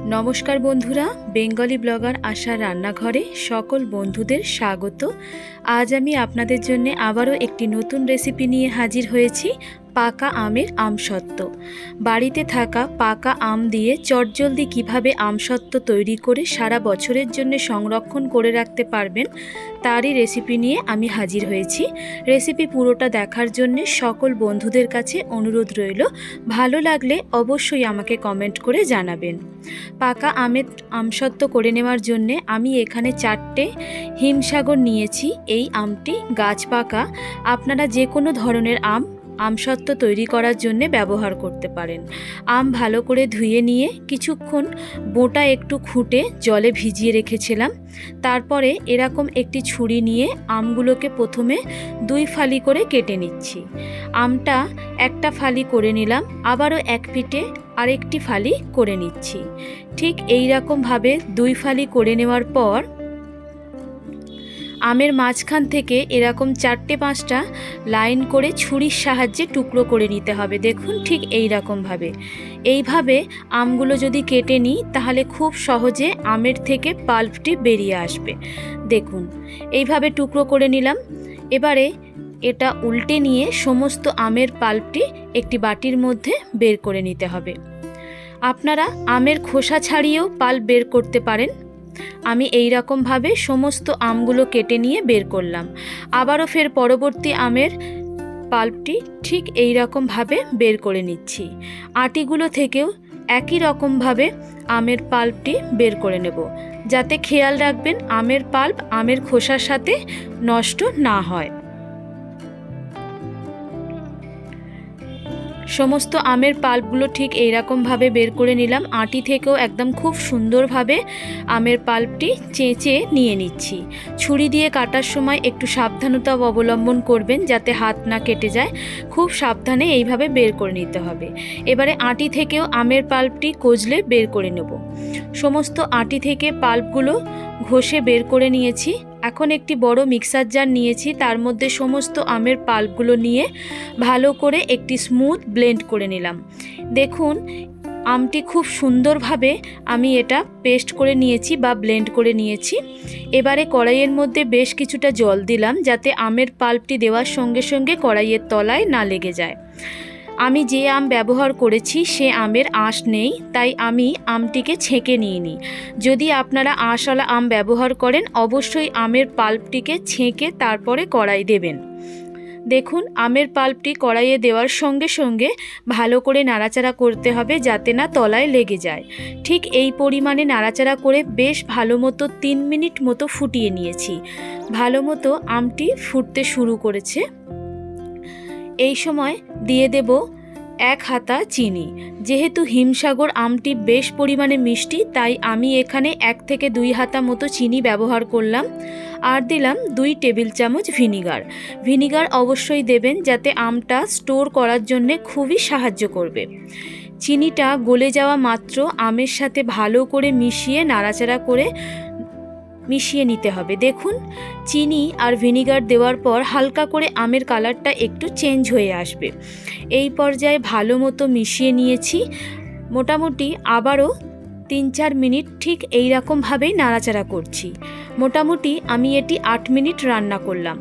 नमस्कार बंधुरा बेंगली ब्लगार आशा रान्नाघरे सकल बंधुदेर स्वागत। आज आमी आपनादेर जन्य आबारो एकटी नतून रेसिपि निये हाजिर हयेछि। पाका आमेर आमसत्व। बाड़ीते थाका पाका आम दिए चटजल्दी किभाबे आमसत्व तैरी करे सारा बछरेर जन्य संरक्षण करे राखते पारबेन तारই रेसिपि निये आमी हाजिर हयेछि। रेसिपि पुरोटा देखार जन्य सकल बंधुदेर काछे अनुरोध रइल, भालो लागले अवश्यई आमाके कमेंट करे जानाबेन। पाका आमेर आमसत्व करे नेওয়ার जन्य आमी एखाने 4टे हिमसागर निয়েছি। এই আমটি গাছ পাকা। আপনারা যে কোনো ধরনের আমসত্ব তৈরি করার জন্য ব্যবহার করতে পারেন। আম ভালো করে ধুয়ে নিয়ে কিছুক্ষণ বোটা একটু খুঁটে জলে ভিজিয়ে রেখেছিলাম। তারপরে এরকম একটি ছুরি নিয়ে আমগুলোকে প্রথমে 2 ফালি করে কেটে নিচ্ছি। আমটা একটা ফালি করে নিলাম, আবারও এক পিঠে আরেকটি ফালি করে নিচ্ছি। ঠিক এই রকম ভাবে 2 ফালি করে নেওয়ার পর आमेर माझखान थेके एरकम 4-5टा लाइन करे छुरिर साहाज्ये टुकरो करे निते हबे। देखुन ठीक एई रकम भावे। এইভাবে আমগুলো যদি কেটে নিই তাহলে খুব সহজে আমের থেকে পাল্পটি বেরিয়ে আসবে। দেখুন এইভাবে টুকরো করে নিলাম। এবারে এটা উল্টে নিয়ে সমস্ত আমের পাল্পটি একটি বাটির মধ্যে বের করে নিতে হবে। আপনারা আমের খোসা ছাড়িয়েও পাল্প বের করতে পারেন। আমি এই রকম ভাবে সমস্ত আমগুলো কেটে নিয়ে বের করলাম। আবারও ফের পরবর্তী আমের পাল্পটি ঠিক এই রকম ভাবে বের করে নিচ্ছি। আটিগুলো থেকেও একই রকম ভাবে আমের পাল্পটি বের করে নেব, যাতে খেয়াল রাখবেন আমের পাল্প আমের খোসার সাথে নষ্ট না হয়। সমস্ত আমের পাল্পগুলো ঠিক এই রকম ভাবে বের করে নিলাম। আটি থেকেও একদম খুব সুন্দরভাবে আমের পাল্পটি চেঁচে নিয়ে নিচ্ছি। ছুরি দিয়ে কাটার সময় একটু সাবধানতা অবলম্বন করবেন যাতে হাত না কেটে যায়। খুব সাবধানে এইভাবে বের করে নিতে হবে। এবারে আটি থেকেও আমের পাল্পটি কচলে বের করে নেব। সমস্ত আটি থেকে পাল্পগুলো ঘষে বের করে নিয়েছি। এখন একটি বড় মিক্সার জার নিয়েছি, তার মধ্যে সমস্ত আমের পাল্পগুলো নিয়ে ভালো করে একটি স্মুথ ব্লেন্ড করে নিলাম। দেখুন আমটি খুব সুন্দরভাবে আমি এটা পেস্ট করে নিয়েছি বা ব্লেন্ড করে নিয়েছি। এবারে কড়াইয়ের মধ্যে বেশ কিছুটা জল দিলাম যাতে আমের পাল্পটি দেওয়ার সঙ্গে সঙ্গে কড়াইয়ের তলায় না লেগে যায়। আমি যে আম ব্যবহার করেছি সে আমের আঁশ নেই, তাই আমি আমটিকে ছেঁকে নিইনি। যদি আপনারা আঁশওয়ালা আম ব্যবহার করেন অবশ্যই আমের পাল্পটিকে ছেঁকে তারপরে কড়াই দেবেন। দেখুন আমের পাল্পটি কড়াইয়ে দেওয়ার সঙ্গে সঙ্গে ভালো করে নাড়াচাড়া করতে হবে যাতে না তলায় লেগে যায়। ঠিক এই পরিমাণে নাড়াচাড়া করে বেশ ভালো মতো 3 মিনিট মতো ফুটিয়ে নিয়েছি। ভালো মতো আমটি ফুটতে শুরু করেছে। এই সময় দিয়ে দেব 1 হাতা চিনি। যেহেতু হিমসাগর আমটি বেশ পরিমাণে মিষ্টি তাই আমি এখানে 1 থেকে 2 হাতা মতো চিনি ব্যবহার করলাম। আর দিলাম 2 টেবিল চামচ ভিনিগার। ভিনিগার অবশ্যই দেবেন যাতে আমটা স্টোর করার জন্য খুবই সাহায্য করবে। চিনিটা গলে যাওয়া মাত্র আমের সাথে ভালো করে মিশিয়ে নাড়াচাড়া করে মিশিয়ে নিতে হবে। দেখুন চিনি আর ভিনিগার দেওয়ার পর হালকা করে আমের কালারটা একটু চেঞ্জ হয়ে আসবে। এই পর্যায়ে ভালো মতো মিশিয়ে নিয়েছি। মোটামুটি আবারও 3-4 মিনিট ঠিক এই রকমভাবেই নাড়াচাড়া করছি। মোটামুটি আমি এটি 8 মিনিট রান্না করলাম।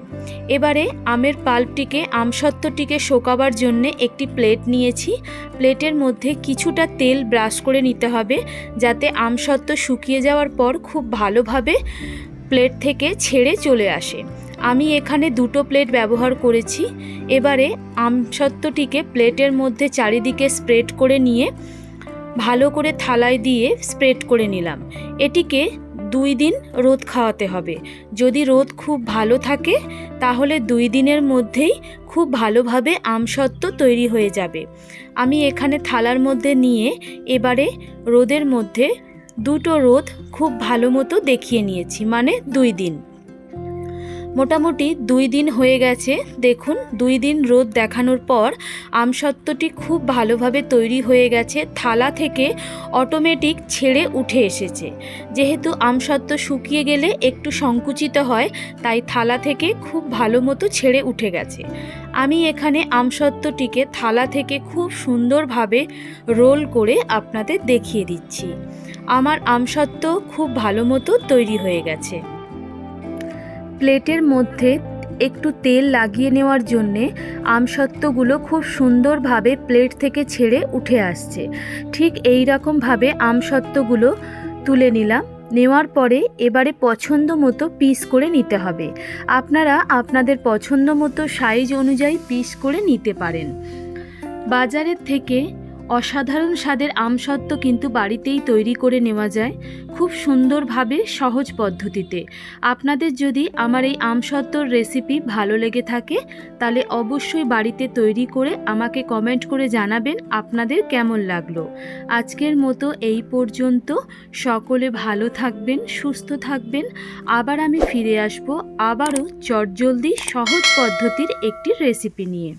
এবারে আমের পাল্পটিকে আমসত্ত্বটিকে শোকাবার জন্য একটি প্লেট নিয়েছি। প্লেটের মধ্যে কিছুটা তেল ব্রাশ করে নিতে হবে যাতে আমসত্ত্ব শুকিয়ে যাওয়ার পর খুব ভালোভাবে প্লেট থেকে ছেড়ে চলে আসে। আমি এখানে 2টো প্লেট ব্যবহার করেছি। এবারে আমসত্ত্বটিকে প্লেটের মধ্যে চারিদিকে স্প্রেড করে নিয়ে ভালো করে থালায় দিয়ে স্প্রেড করে নিলাম। এটিকে 2 দিন রোদ খাওয়াতে হবে। যদি রোদ খুব ভালো থাকে তাহলে 2 দিনের মধ্যেই খুব ভালোভাবে আমসত্ত্ব তৈরি হয়ে যাবে। আমি এখানে থালার মধ্যে নিয়ে এবারে রোদের মধ্যে 2টো রোদ খুব ভালো মতো দেখিয়ে নিয়েছি, মানে 2 দিন। মোটামুটি 2 দিন হয়ে গেছে। দেখুন 2 দিন রোদ দেখানোর পর আমসত্ত্বটি খুব ভালোভাবে তৈরি হয়ে গেছে, থালা থেকে অটোমেটিক ছেড়ে উঠে এসেছে। যেহেতু আমসত্ত্ব শুকিয়ে গেলে একটু সংকুচিত হয়, তাই থালা থেকে খুব ভালো মতো ছেড়ে উঠে গেছে। আমি এখানে আমসত্ত্বটিকে থালা থেকে খুব সুন্দরভাবে রোল করে আপনাদের দেখিয়ে দিচ্ছি। আমার আমসত্ত্ব খুব ভালো মতো তৈরি হয়ে গেছে। প্লেটের মধ্যে একটু তেল লাগিয়ে নেওয়ার জন্যে আমসত্ত্বগুলো খুব সুন্দরভাবে প্লেট থেকে ছেড়ে উঠে আসছে। ঠিক এই রকমভাবে আমসত্ত্বগুলো তুলে নিলাম। নেওয়ার পরে এবারে পছন্দ মতো পিস করে নিতে হবে। আপনারা আপনাদের পছন্দ মতো সাইজ অনুযায়ী পিস করে নিতে পারেন। বাজারের থেকে অসাধারণ স্বাদের আমসত্ত্ব কিন্তু বাড়িতেই তৈরি করে নেওয়া যায় খুব সুন্দরভাবে, সহজ পদ্ধতিতে। আপনাদের যদি আমার এই আমসত্ত্বর রেসিপি ভালো লেগে থাকে তাহলে অবশ্যই বাড়িতে তৈরি করে আমাকে কমেন্ট করে জানাবেন আপনাদের কেমন লাগলো। আজকের মতো এই পর্যন্ত। সকলে ভালো থাকবেন, সুস্থ থাকবেন। আবার আমি ফিরে আসবো আবারও চটজলদি সহজ পদ্ধতির একটি রেসিপি নিয়ে।